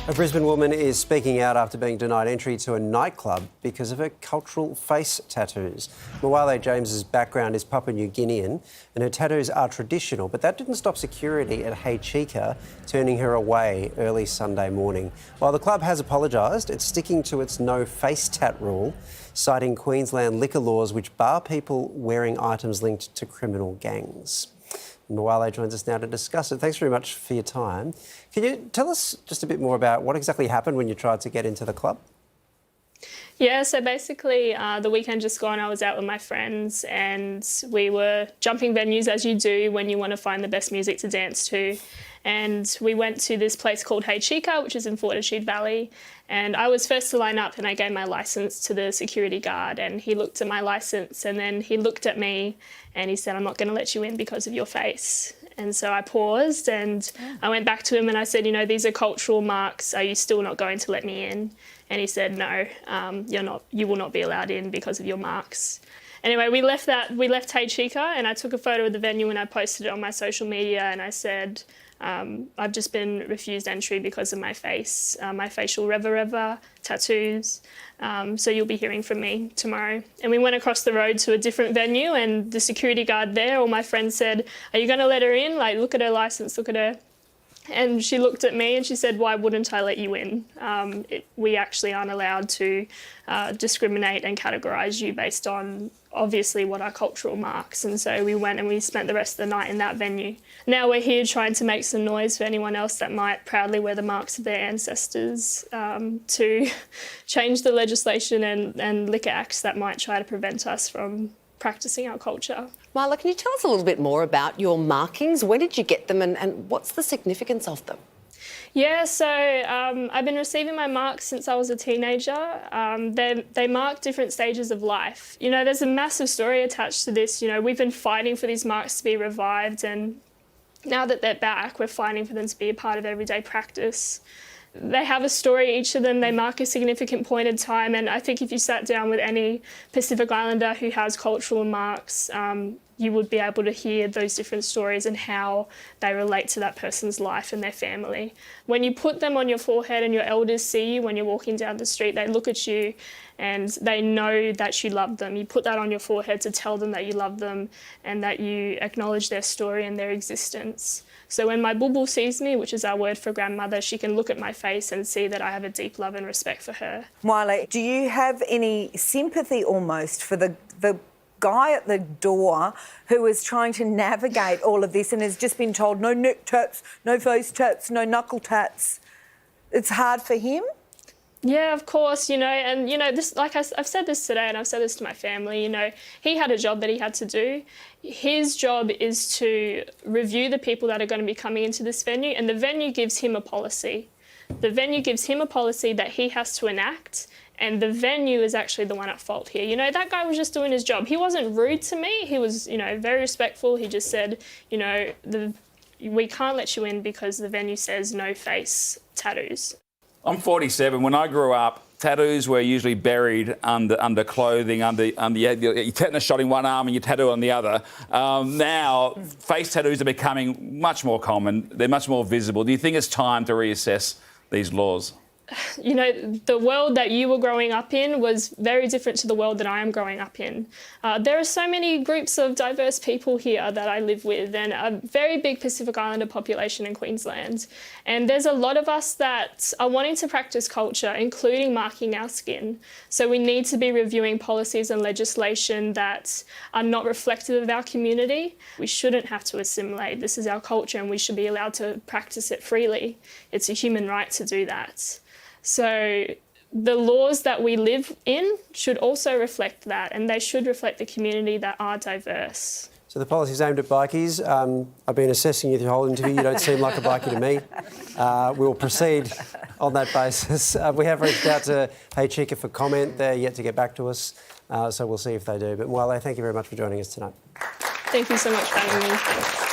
A Brisbane woman is speaking out after being denied entry to a nightclub because of her cultural face tattoos. Moale James's background is Papua New Guinean and her tattoos are traditional, but that didn't stop security at Hey Chica turning her away early Sunday morning. While the club has apologised, it's sticking to its no face tat rule, citing Queensland liquor laws which bar people wearing items linked to criminal gangs. Moale joins us now to discuss it. Thanks very much for your time. Can you tell us just a bit more about what exactly happened when you tried to get into the club? Yeah, so basically the weekend just gone, I was out with my friends and we were jumping venues as you do when you want to find the best music to dance to. And we went to this place called Hey Chica, which is in Fortitude Valley. And I was first to line up and I gave my licence to the security guard and he looked at my licence and then he looked at me and he said, "I'm not going to let you in because of your face." And so I paused and I went back to him and I said, "You know, these are cultural marks. Are you still not going to let me in?" And he said, "No, you will not be allowed in because of your marks." Anyway, we left Hey Chica and I took a photo of the venue and I posted it on my social media and I said, I've just been refused entry because of my face, my facial reva tattoos. So you'll be hearing from me tomorrow. And we went across the road to a different venue and the security guard there, all my friends said, "Are you going to let her in? Like, look at her licence, look at her." And she looked at me and she said, "Why wouldn't I let you in? We actually aren't allowed to discriminate and categorise you based on obviously what are cultural marks." And so we went and we spent the rest of the night in that venue. Now we're here trying to make some noise for anyone else that might proudly wear the marks of their ancestors to change the legislation and liquor acts that might try to prevent us from practising our culture. Marla, can you tell us a little bit more about your markings? When did you get them and what's the significance of them? Yeah, so I've been receiving my marks since I was a teenager. They mark different stages of life. You know, there's a massive story attached to this. You know, we've been fighting for these marks to be revived and now that they're back, we're fighting for them to be a part of everyday practice. They have a story, each of them, they mark a significant point in time, and I think if you sat down with any Pacific Islander who has cultural marks, you would be able to hear those different stories and how they relate to that person's life and their family. When you put them on your forehead and your elders see you when you're walking down the street, they look at you and they know that you love them. You put that on your forehead to tell them that you love them and that you acknowledge their story and their existence. So when my bulbul sees me, which is our word for grandmother, she can look at my face and see that I have a deep love and respect for her. Moale, do you have any sympathy almost for the guy at the door who is trying to navigate all of this and has just been told no neck tats, no face tats, no knuckle tats? It's hard for him? Yeah, of course, you know, and, you know, this, like I've said this today and I've said this to my family, you know, he had a job that he had to do. His job is to review the people that are going to be coming into this venue, and the venue gives him a policy. The venue gives him a policy that he has to enact, and the venue is actually the one at fault here. You know, that guy was just doing his job. He wasn't rude to me. He was, you know, very respectful. He just said, you know, we can't let you in because the venue says no face tattoos. I'm 47. When I grew up, tattoos were usually buried under clothing, your tetanus shot in one arm and your tattoo on the other. Now, face tattoos are becoming much more common. They're much more visible. Do you think it's time to reassess these laws? You know, the world that you were growing up in was very different to the world that I am growing up in. There are so many groups of diverse people here that I live with and a very big Pacific Islander population in Queensland. And there's a lot of us that are wanting to practice culture, including marking our skin. So we need to be reviewing policies and legislation that are not reflective of our community. We shouldn't have to assimilate. This is our culture and we should be allowed to practice it freely. It's a human right to do that. So the laws that we live in should also reflect that, and they should reflect the community that are diverse. So the policy is aimed at bikies. I've been assessing you through the whole interview. You don't seem like a bikie to me. We'll proceed on that basis. We have reached out to Hey Chica for comment. They're yet to get back to us, so we'll see if they do. But Moale, thank you very much for joining us tonight. Thank you so much for having me.